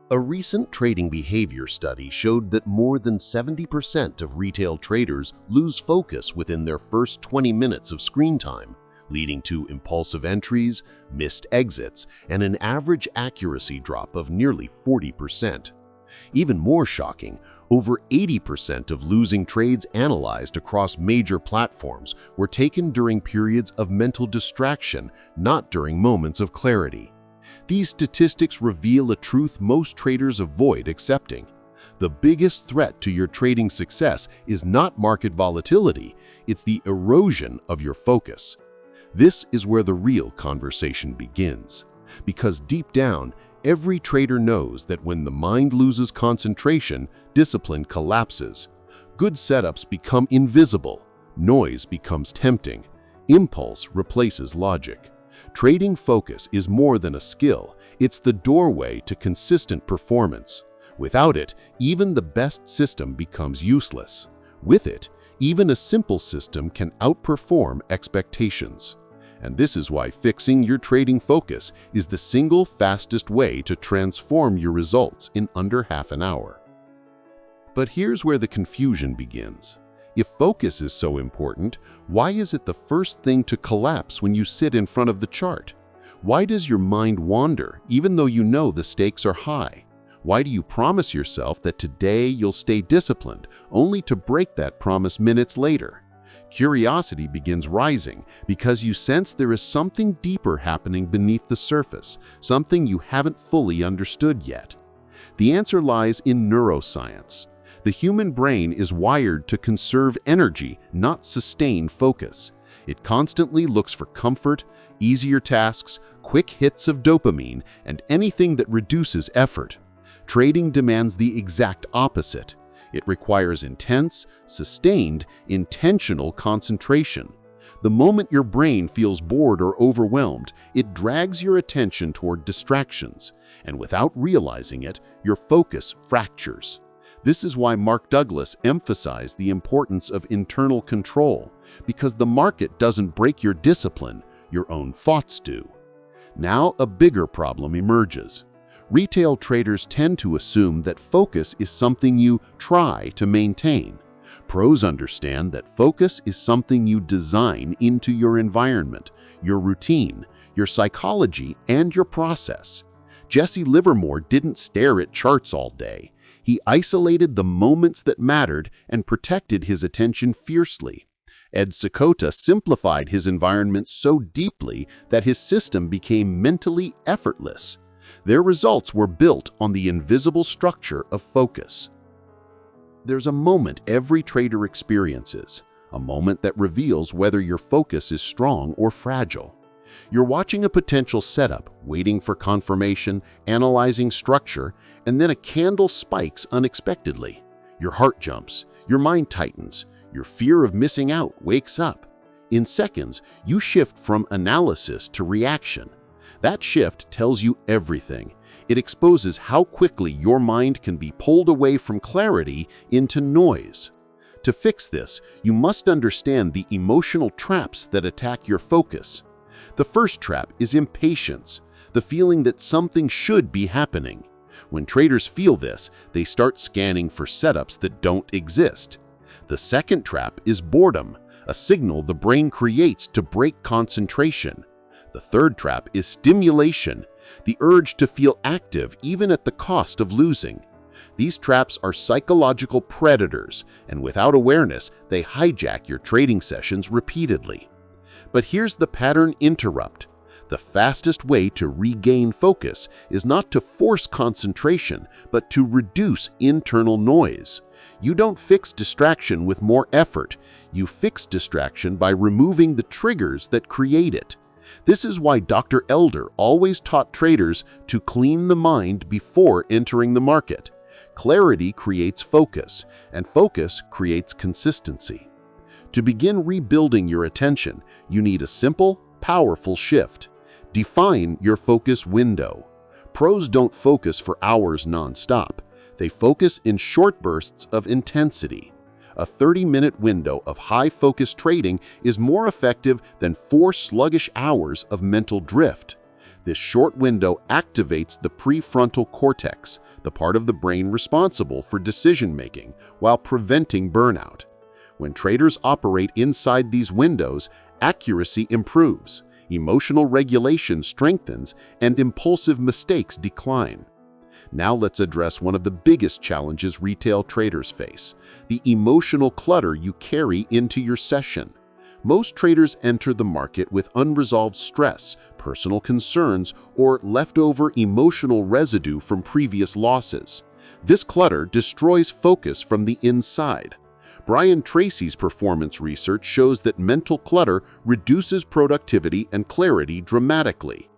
A recent trading behavior study showed that more than 70% of retail traders lose focus within their first 20 minutes of screen time, leading to impulsive entries, missed exits, and an average accuracy drop of nearly 40%. Even more shocking, over 80% of losing trades analyzed across major platforms were taken during periods of mental distraction, not during moments of clarity. These statistics reveal a truth most traders avoid accepting. The biggest threat to your trading success is not market volatility, it's the erosion of your focus. This is where the real conversation begins, because deep down, every trader knows that when the mind loses concentration, discipline collapses. Good setups become invisible, noise becomes tempting, impulse replaces logic. Trading focus is more than a skill, it's the doorway to consistent performance. Without it, even the best system becomes useless. With it, even a simple system can outperform expectations. And this is why fixing your trading focus is the single fastest way to transform your results in under half an hour. But here's where the confusion begins. If focus is so important, why is it the first thing to collapse when you sit in front of the chart? Why does your mind wander even though you know the stakes are high? Why do you promise yourself that today you'll stay disciplined, only to break that promise minutes later? Curiosity begins rising because you sense there is something deeper happening beneath the surface, something you haven't fully understood yet. The answer lies in neuroscience. The human brain is wired to conserve energy, not sustain focus. It constantly looks for comfort, easier tasks, quick hits of dopamine, and anything that reduces effort. Trading demands the exact opposite. It requires intense, sustained, intentional concentration. The moment your brain feels bored or overwhelmed, it drags your attention toward distractions, and without realizing it, your focus fractures. This is why Mark Douglas emphasized the importance of internal control, because the market doesn't break your discipline, your own thoughts do. Now a bigger problem emerges. Retail traders tend to assume that focus is something you try to maintain. Pros understand that focus is something you design into your environment, your routine, your psychology, and your process. Jesse Livermore didn't stare at charts all day. He isolated the moments that mattered and protected his attention fiercely. Ed Sakota simplified his environment so deeply that his system became mentally effortless. Their results were built on the invisible structure of focus. There's a moment every trader experiences, a moment that reveals whether your focus is strong or fragile. You're watching a potential setup, waiting for confirmation, analyzing structure, and then a candle spikes unexpectedly. Your heart jumps, your mind tightens, your fear of missing out wakes up. In seconds, you shift from analysis to reaction. That shift tells you everything. It exposes how quickly your mind can be pulled away from clarity into noise. To fix this, you must understand the emotional traps that attack your focus. The first trap is impatience, the feeling that something should be happening. When traders feel this, they start scanning for setups that don't exist. The second trap is boredom, a signal the brain creates to break concentration. The third trap is stimulation, the urge to feel active even at the cost of losing. These traps are psychological predators, and without awareness, they hijack your trading sessions repeatedly. But here's the pattern interrupt. The fastest way to regain focus is not to force concentration, but to reduce internal noise. You don't fix distraction with more effort. You fix distraction by removing the triggers that create it. This is why Dr. Elder always taught traders to clean the mind before entering the market. Clarity creates focus, and focus creates consistency. To begin rebuilding your attention, you need a simple, powerful shift. Define your focus window. Pros don't focus for hours non-stop. They focus in short bursts of intensity. A 30-minute window of high-focus trading is more effective than 4 sluggish hours of mental drift. This short window activates the prefrontal cortex, the part of the brain responsible for decision-making, while preventing burnout. When traders operate inside these windows, accuracy improves, emotional regulation strengthens, and impulsive mistakes decline. Now let's address one of the biggest challenges retail traders face: the emotional clutter you carry into your session. Most traders enter the market with unresolved stress, personal concerns, or leftover emotional residue from previous losses. This clutter destroys focus from the inside. Brian Tracy's performance research shows that mental clutter reduces productivity and clarity dramatically.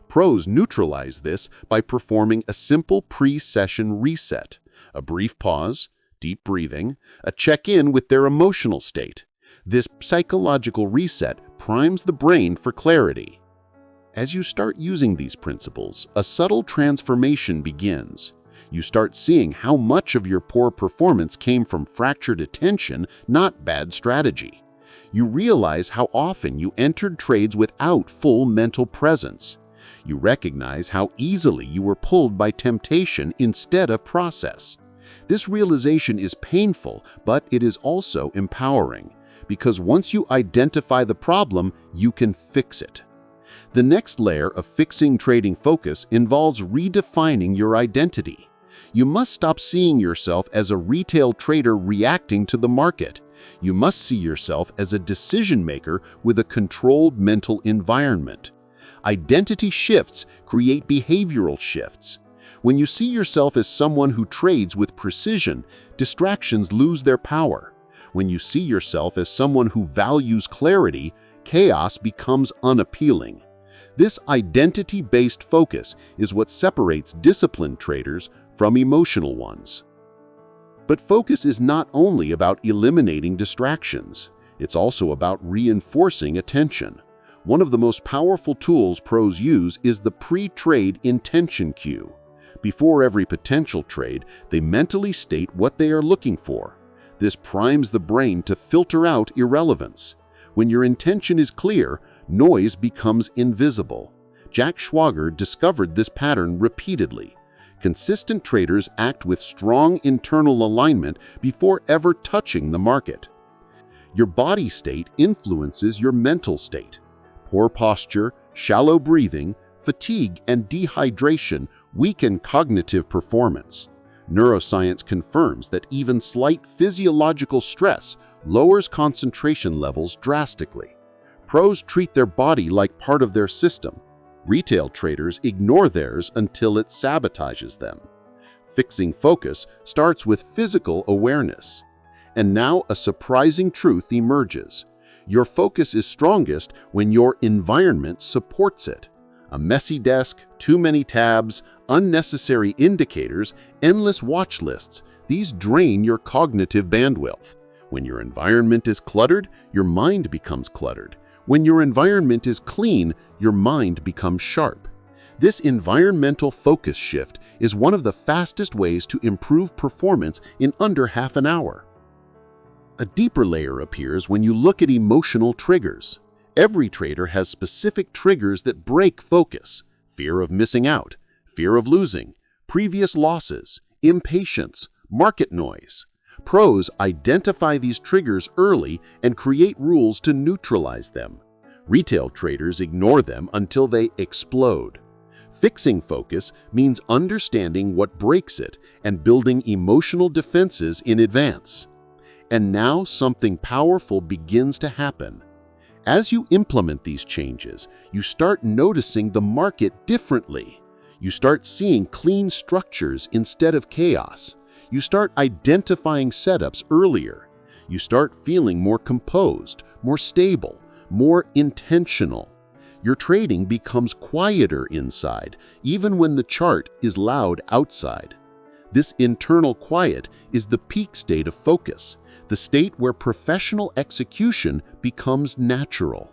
Pros neutralize this by performing a simple pre-session reset: a brief pause, deep breathing, a check-in with their emotional state. This psychological reset primes the brain for clarity. As you start using these principles, a subtle transformation begins. You start seeing how much of your poor performance came from fractured attention, not bad strategy. You realize how often you entered trades without full mental presence. You recognize how easily you were pulled by temptation instead of process. This realization is painful, but it is also empowering, because once you identify the problem, you can fix it. The next layer of fixing trading focus involves redefining your identity. You must stop seeing yourself as a retail trader reacting to the market. You must see yourself as a decision maker with a controlled mental environment. Identity shifts create behavioral shifts. When you see yourself as someone who trades with precision, distractions lose their power. When you see yourself as someone who values clarity, chaos becomes unappealing. This identity-based focus is what separates disciplined traders from emotional ones. But focus is not only about eliminating distractions. It's also about reinforcing attention. One of the most powerful tools pros use is the pre-trade intention cue. Before every potential trade, they mentally state what they are looking for. This primes the brain to filter out irrelevance. When your intention is clear, noise becomes invisible. Jack Schwager discovered this pattern repeatedly. Consistent traders act with strong internal alignment before ever touching the market. Your body state influences your mental state. Poor posture, shallow breathing, fatigue, and dehydration weaken cognitive performance. Neuroscience confirms that even slight physiological stress lowers concentration levels drastically. Pros treat their body like part of their system. Retail traders ignore theirs until it sabotages them. Fixing focus starts with physical awareness. And now a surprising truth emerges. Your focus is strongest when your environment supports it. A messy desk, too many tabs, unnecessary indicators, endless watch lists, these drain your cognitive bandwidth. When your environment is cluttered, your mind becomes cluttered. When your environment is clean, your mind becomes sharp. This environmental focus shift is one of the fastest ways to improve performance in under half an hour. A deeper layer appears when you look at emotional triggers. Every trader has specific triggers that break focus: fear of missing out, fear of losing, previous losses, impatience, market noise. Pros identify these triggers early and create rules to neutralize them. Retail traders ignore them until they explode. Fixing focus means understanding what breaks it and building emotional defenses in advance. And now something powerful begins to happen. As you implement these changes, you start noticing the market differently. You start seeing clean structures instead of chaos. You start identifying setups earlier. You start feeling more composed, more stable, more intentional. Your trading becomes quieter inside, even when the chart is loud outside. This internal quiet is the peak state of focus, the state where professional execution becomes natural.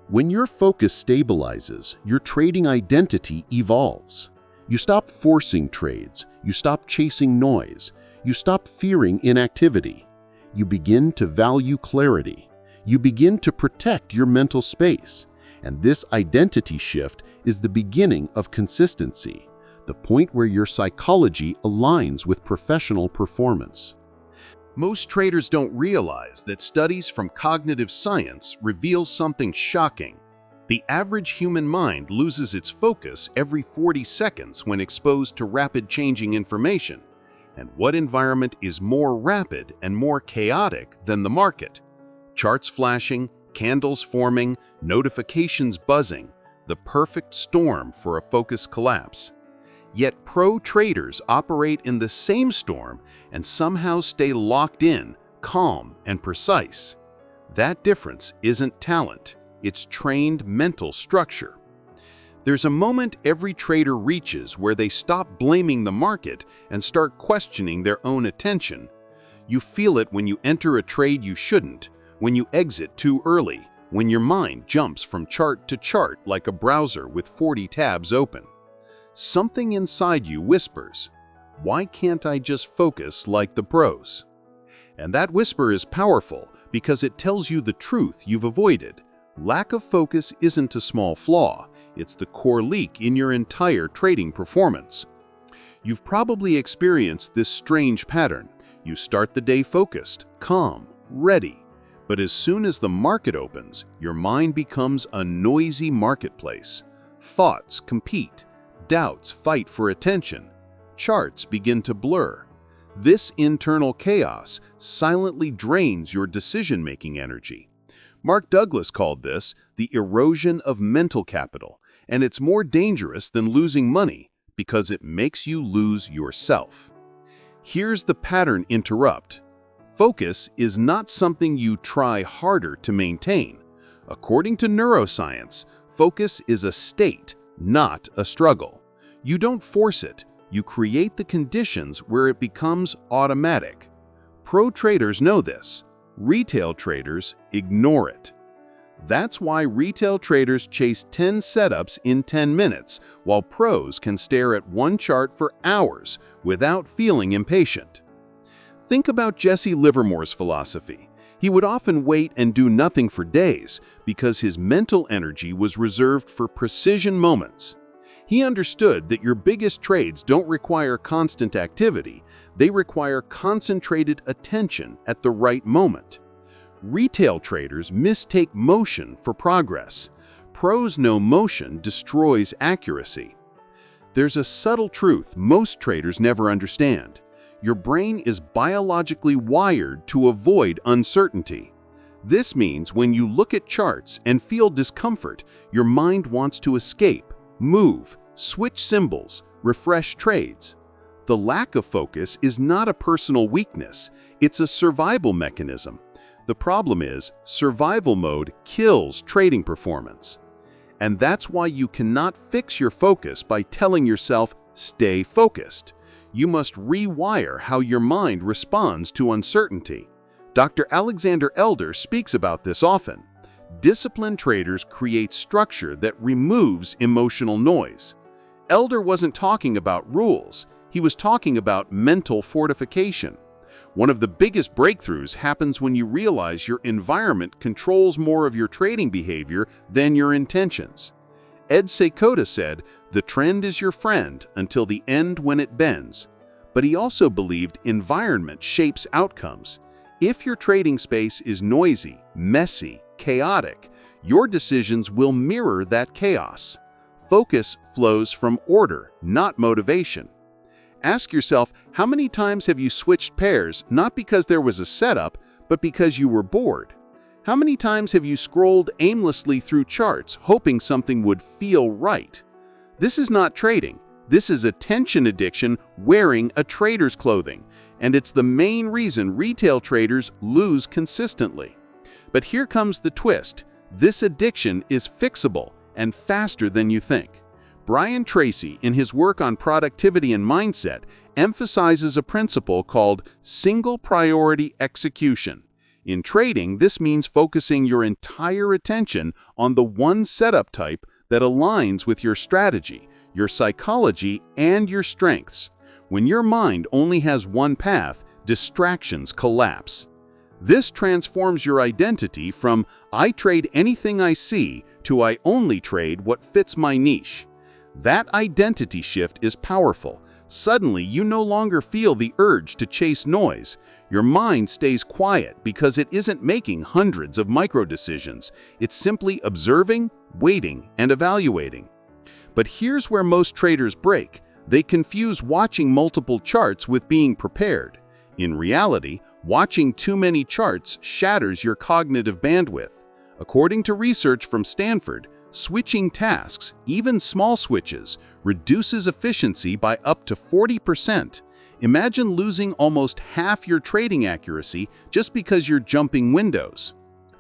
When your focus stabilizes, your trading identity evolves. You stop forcing trades, you stop chasing noise, you stop fearing inactivity. You begin to value clarity. You begin to protect your mental space. And this identity shift is the beginning of consistency, the point where your psychology aligns with professional performance. Most traders don't realize that studies from cognitive science reveal something shocking. The average human mind loses its focus every 40 seconds when exposed to rapid changing information. And what environment is more rapid and more chaotic than the market? Charts flashing, candles forming, notifications buzzing, the perfect storm for a focus collapse. Yet pro traders operate in the same storm and somehow stay locked in, calm, and precise. That difference isn't talent, it's trained mental structure. There's a moment every trader reaches where they stop blaming the market and start questioning their own attention. You feel it when you enter a trade you shouldn't, when you exit too early, when your mind jumps from chart to chart like a browser with 40 tabs open. Something inside you whispers, "Why can't I just focus like the pros?" And that whisper is powerful because it tells you the truth you've avoided. Lack of focus isn't a small flaw, it's the core leak in your entire trading performance. You've probably experienced this strange pattern. You start the day focused, calm, ready. But as soon as the market opens, your mind becomes a noisy marketplace. Thoughts compete. Doubts fight for attention. Charts begin to blur. This internal chaos silently drains your decision-making energy. Mark Douglas called this the erosion of mental capital, and it's more dangerous than losing money because it makes you lose yourself. Here's the pattern interrupt. Focus is not something you try harder to maintain. According to neuroscience, focus is a state, not a struggle. You don't force it, you create the conditions where it becomes automatic. Pro traders know this. Retail traders ignore it. That's why retail traders chase 10 setups in 10 minutes, while pros can stare at one chart for hours without feeling impatient. Think about Jesse Livermore's philosophy. He would often wait and do nothing for days because his mental energy was reserved for precision moments. He understood that your biggest trades don't require constant activity, they require concentrated attention at the right moment. Retail traders mistake motion for progress. Pros know motion destroys accuracy. There's a subtle truth most traders never understand. Your brain is biologically wired to avoid uncertainty. This means when you look at charts and feel discomfort, your mind wants to escape, move, switch symbols, refresh trades. The lack of focus is not a personal weakness, it's a survival mechanism. The problem is, survival mode kills trading performance. And that's why you cannot fix your focus by telling yourself, "Stay focused." You must rewire how your mind responds to uncertainty. Dr. Alexander Elder speaks about this often. Disciplined traders create structure that removes emotional noise. Elder wasn't talking about rules, he was talking about mental fortification. One of the biggest breakthroughs happens when you realize your environment controls more of your trading behavior than your intentions. Ed Seykota said, "The trend is your friend until the end when it bends." But he also believed environment shapes outcomes. If your trading space is noisy, messy, chaotic, your decisions will mirror that chaos. Focus flows from order, not motivation. Ask yourself, how many times have you switched pairs not because there was a setup, but because you were bored? How many times have you scrolled aimlessly through charts hoping something would feel right? This is not trading. This is attention addiction wearing a trader's clothing, and it's the main reason retail traders lose consistently. But here comes the twist. This addiction is fixable and faster than you think. Brian Tracy, in his work on productivity and mindset, emphasizes a principle called single priority execution. In trading, this means focusing your entire attention on the one setup type that aligns with your strategy, your psychology, and your strengths. When your mind only has one path, distractions collapse. This transforms your identity from "I trade anything I see" to "I only trade what fits my niche." That identity shift is powerful. Suddenly, you no longer feel the urge to chase noise. Your mind stays quiet because it isn't making hundreds of micro-decisions. It's simply observing, waiting, and evaluating. But here's where most traders break. They confuse watching multiple charts with being prepared. In reality, watching too many charts shatters your cognitive bandwidth. According to research from Stanford, switching tasks, even small switches, reduces efficiency by up to 40%. Imagine losing almost half your trading accuracy just because you're jumping windows.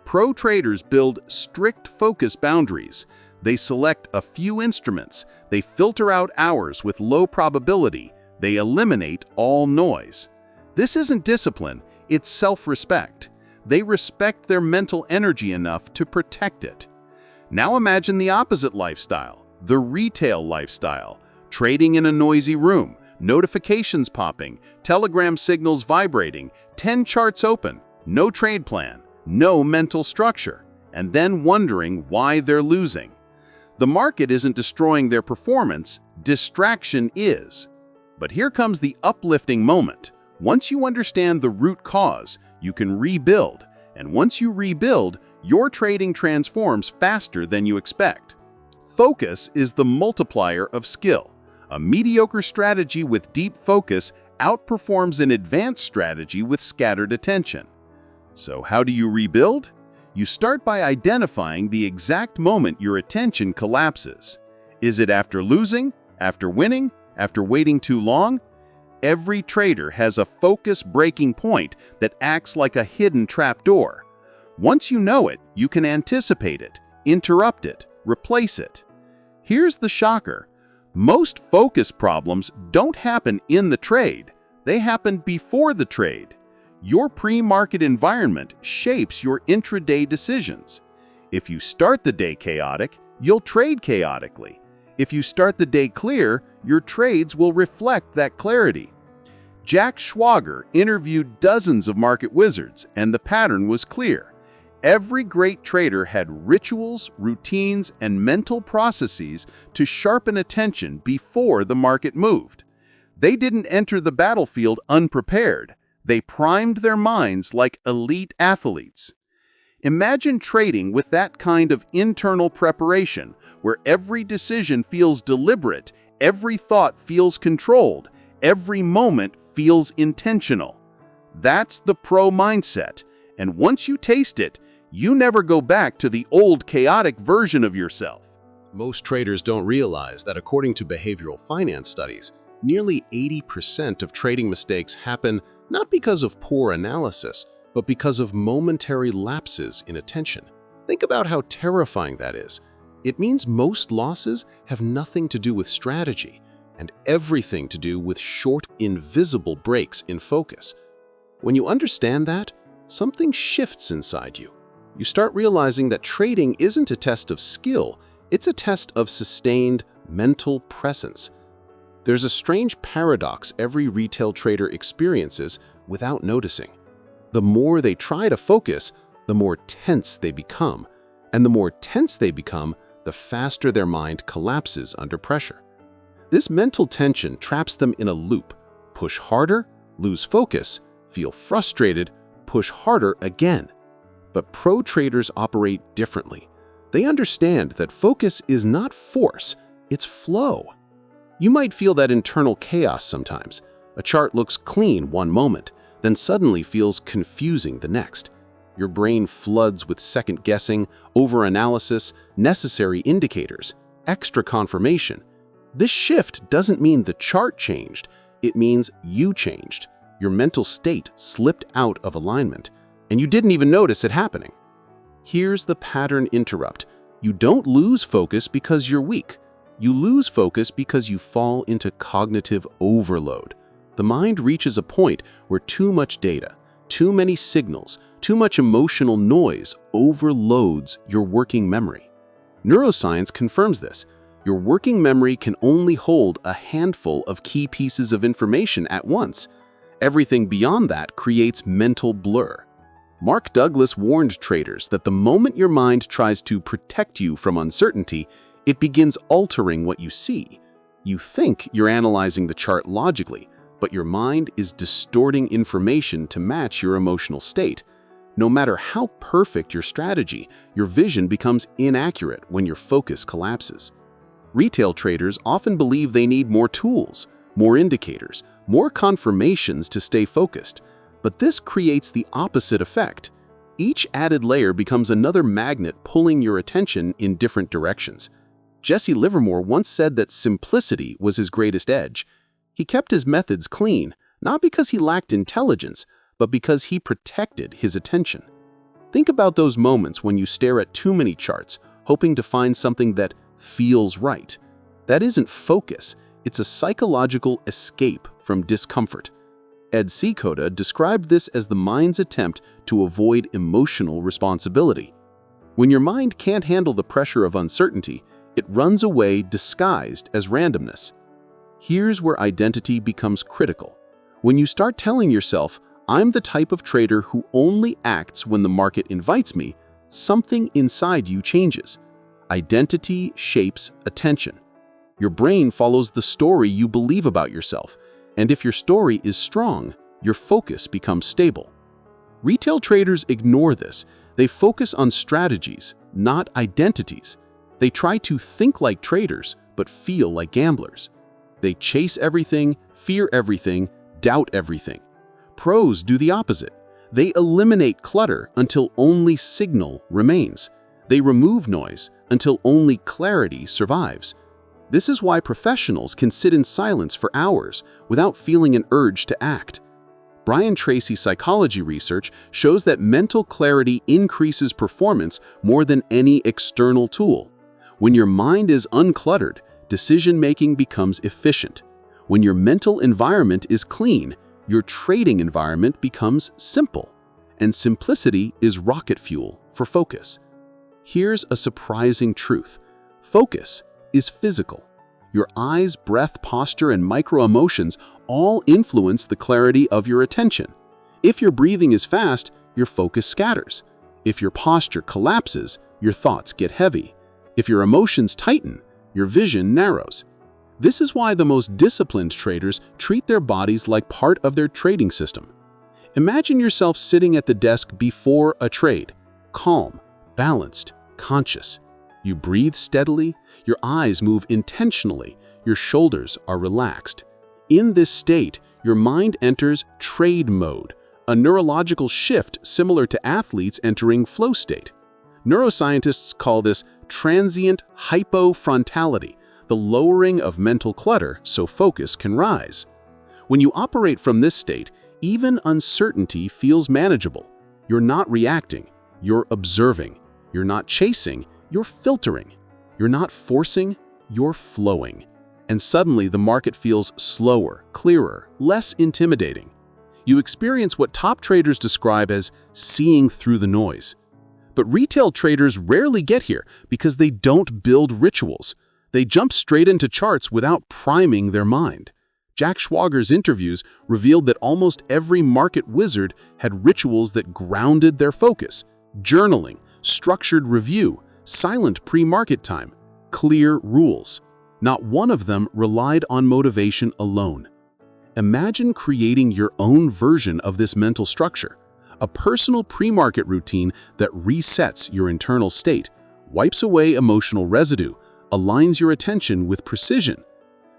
Pro traders build strict focus boundaries. They select a few instruments. They filter out hours with low probability. They eliminate all noise. This isn't discipline, it's self-respect. They respect their mental energy enough to protect it. Now imagine the opposite lifestyle, the retail lifestyle. Trading in a noisy room, notifications popping, telegram signals vibrating, 10 charts open, no trade plan, no mental structure, and then wondering why they're losing. The market isn't destroying their performance, distraction is. But here comes the uplifting moment. Once you understand the root cause, you can rebuild. And once you rebuild, your trading transforms faster than you expect. Focus is the multiplier of skill. A mediocre strategy with deep focus outperforms an advanced strategy with scattered attention. So how do you rebuild? You start by identifying the exact moment your attention collapses. Is it after losing? After winning? After waiting too long? Every trader has a focus breaking point that acts like a hidden trapdoor. Once you know it, you can anticipate it, interrupt it, replace it. Here's the shocker. Most focus problems don't happen in the trade. They happen before the trade. Your pre-market environment shapes your intraday decisions. If you start the day chaotic, you'll trade chaotically. If you start the day clear, your trades will reflect that clarity. Jack Schwager interviewed dozens of market wizards, and the pattern was clear. Every great trader had rituals, routines, and mental processes to sharpen attention before the market moved. They didn't enter the battlefield unprepared. They primed their minds like elite athletes. Imagine trading with that kind of internal preparation, where every decision feels deliberate, every thought feels controlled, every moment feels intentional. That's the pro mindset, and once you taste it, you never go back to the old chaotic version of yourself. Most traders don't realize that according to behavioral finance studies, nearly 80% of trading mistakes happen not because of poor analysis, but because of momentary lapses in attention. Think about how terrifying that is. It means most losses have nothing to do with strategy and everything to do with short, invisible breaks in focus. When you understand that, something shifts inside you. You start realizing that trading isn't a test of skill, it's a test of sustained mental presence. There's a strange paradox every retail trader experiences without noticing. The more they try to focus, the more tense they become. And the more tense they become, the faster their mind collapses under pressure. This mental tension traps them in a loop. Push harder, lose focus, feel frustrated, push harder again. But pro traders operate differently. They understand that focus is not force, it's flow. You might feel that internal chaos sometimes. A chart looks clean one moment, then suddenly feels confusing the next. Your brain floods with second-guessing, over-analysis, necessary indicators, extra confirmation. This shift doesn't mean the chart changed, it means you changed. Your mental state slipped out of alignment, and you didn't even notice it happening. Here's the pattern interrupt. You don't lose focus because you're weak. You lose focus because you fall into cognitive overload. The mind reaches a point where too much data, too many signals, too much emotional noise overloads your working memory. Neuroscience confirms this. Your working memory can only hold a handful of key pieces of information at once. Everything beyond that creates mental blur. Mark Douglas warned traders that the moment your mind tries to protect you from uncertainty, it begins altering what you see. You think you're analyzing the chart logically, but your mind is distorting information to match your emotional state. No matter how perfect your strategy, your vision becomes inaccurate when your focus collapses. Retail traders often believe they need more tools, more indicators, more confirmations to stay focused. But this creates the opposite effect. Each added layer becomes another magnet pulling your attention in different directions. Jesse Livermore once said that simplicity was his greatest edge. He kept his methods clean, not because he lacked intelligence, but because he protected his attention. Think about those moments when you stare at too many charts, hoping to find something that feels right. That isn't focus, it's a psychological escape from discomfort. Ed Seacoda described this as the mind's attempt to avoid emotional responsibility. When your mind can't handle the pressure of uncertainty, it runs away disguised as randomness. Here's where identity becomes critical. When you start telling yourself, "I'm the type of trader who only acts when the market invites me," something inside you changes. Identity shapes attention. Your brain follows the story you believe about yourself, and if your story is strong, your focus becomes stable. Retail traders ignore this. They focus on strategies, not identities. They try to think like traders, but feel like gamblers. They chase everything, fear everything, doubt everything. Pros do the opposite. They eliminate clutter until only signal remains. They remove noise until only clarity survives. This is why professionals can sit in silence for hours without feeling an urge to act. Brian Tracy's psychology research shows that mental clarity increases performance more than any external tool. When your mind is uncluttered, decision-making becomes efficient. When your mental environment is clean, your trading environment becomes simple. And simplicity is rocket fuel for focus. Here's a surprising truth. Focus is physical. Your eyes, breath, posture, and micro-emotions all influence the clarity of your attention. If your breathing is fast, your focus scatters. If your posture collapses, your thoughts get heavy. If your emotions tighten, your vision narrows. This is why the most disciplined traders treat their bodies like part of their trading system. Imagine yourself sitting at the desk before a trade, calm, balanced, conscious. You breathe steadily, your eyes move intentionally, your shoulders are relaxed. In this state, your mind enters trade mode, a neurological shift similar to athletes entering flow state. Neuroscientists call this transient hypofrontality, the lowering of mental clutter so focus can rise. When you operate from this state, even uncertainty feels manageable. You're not reacting, you're observing. You're not chasing, you're filtering. You're not forcing, you're flowing. And suddenly the market feels slower, clearer, less intimidating. You experience what top traders describe as seeing through the noise. But retail traders rarely get here because they don't build rituals. They jump straight into charts without priming their mind. Jack Schwager's interviews revealed that almost every market wizard had rituals that grounded their focus: journaling, structured review, silent pre-market time, clear rules. Not one of them relied on motivation alone. Imagine creating your own version of this mental structure, a personal pre-market routine that resets your internal state, wipes away emotional residue, aligns your attention with precision.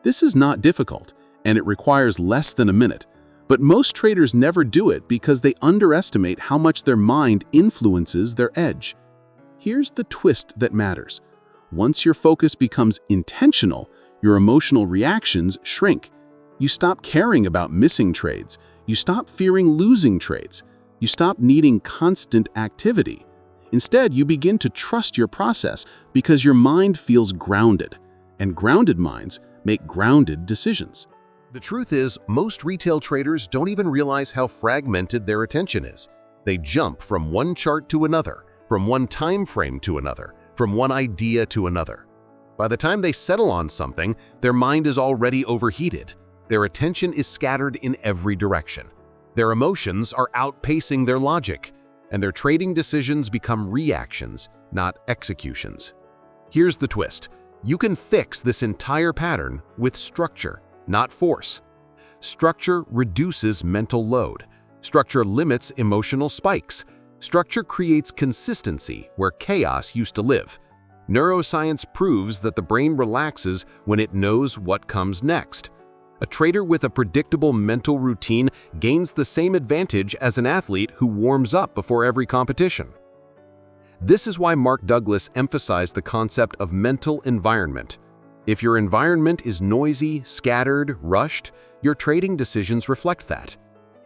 This is not difficult, and it requires less than a minute. But most traders never do it because they underestimate how much their mind influences their edge. Here's the twist that matters. Once your focus becomes intentional, your emotional reactions shrink. You stop caring about missing trades. You stop fearing losing trades. You stop needing constant activity. Instead, you begin to trust your process because your mind feels grounded, and grounded minds make grounded decisions. The truth is, most retail traders don't even realize how fragmented their attention is. They jump from one chart to another, from one time frame to another, from one idea to another. By the time they settle on something, their mind is already overheated. Their attention is scattered in every direction. Their emotions are outpacing their logic. and their trading decisions become reactions, not executions. Here's the twist. You can fix this entire pattern with structure, not force. Structure reduces mental load. Structure limits emotional spikes. Structure creates consistency where chaos used to live. Neuroscience proves that the brain relaxes when it knows what comes next. A trader with a predictable mental routine gains the same advantage as an athlete who warms up before every competition. This is why Mark Douglas emphasized the concept of mental environment. If your environment is noisy, scattered, rushed, your trading decisions reflect that.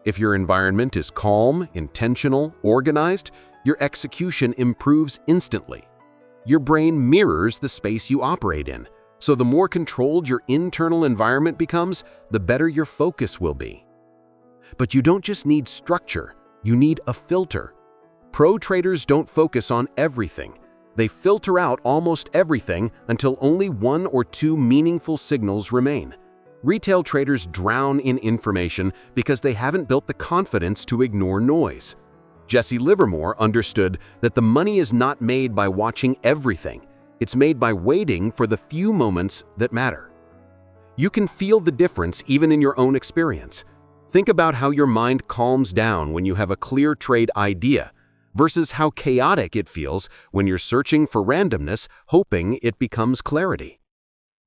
If your environment is calm, intentional, organized, your execution improves instantly. Your brain mirrors the space you operate in, so the more controlled your internal environment becomes, the better your focus will be. But you don't just need structure, you need a filter. Pro traders don't focus on everything. They filter out almost everything until only 1 or 2 meaningful signals remain. Retail traders drown in information because they haven't built the confidence to ignore noise. Jesse Livermore understood that the money is not made by watching everything. It's made by waiting for the few moments that matter. You can feel the difference even in your own experience. Think about how your mind calms down when you have a clear trade idea versus how chaotic it feels when you're searching for randomness, hoping it becomes clarity.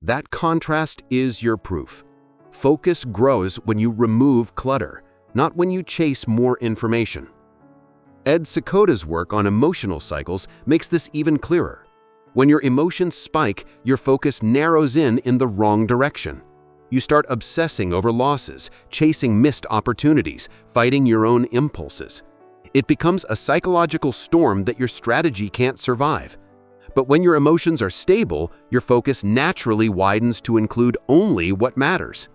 That contrast is your proof. Focus grows when you remove clutter, not when you chase more information. Ed Sekoda's work on emotional cycles makes this even clearer. When your emotions spike, your focus narrows in the wrong direction. You start obsessing over losses, chasing missed opportunities, fighting your own impulses. It becomes a psychological storm that your strategy can't survive. But when your emotions are stable, your focus naturally widens to include only what matters.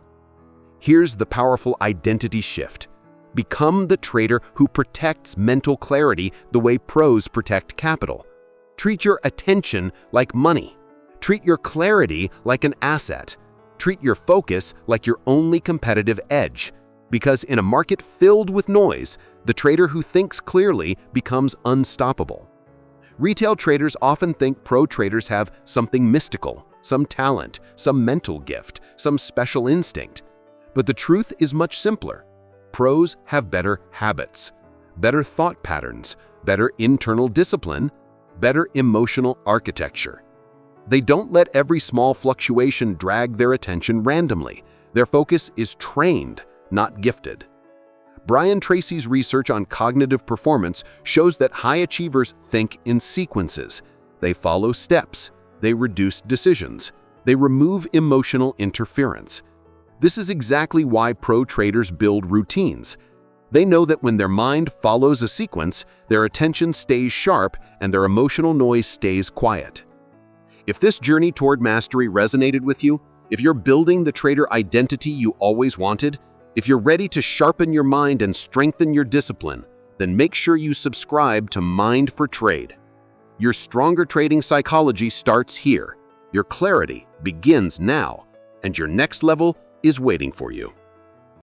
Here's the powerful identity shift. Become the trader who protects mental clarity the way pros protect capital. Treat your attention like money. Treat your clarity like an asset. Treat your focus like your only competitive edge. Because in a market filled with noise, the trader who thinks clearly becomes unstoppable. Retail traders often think pro traders have something mystical, some talent, some mental gift, some special instinct. But the truth is much simpler. Pros have better habits, better thought patterns, better internal discipline, better emotional architecture. They don't let every small fluctuation drag their attention randomly. Their focus is trained, not gifted. Brian Tracy's research on cognitive performance shows that high achievers think in sequences. They follow steps. They reduce decisions. They remove emotional interference. This is exactly why pro traders build routines. They know that when their mind follows a sequence, their attention stays sharp and their emotional noise stays quiet. If this journey toward mastery resonated with you, if you're building the trader identity you always wanted, if you're ready to sharpen your mind and strengthen your discipline, then make sure you subscribe to Mind for Trade. Your stronger trading psychology starts here. Your clarity begins now, and your next level is waiting for you.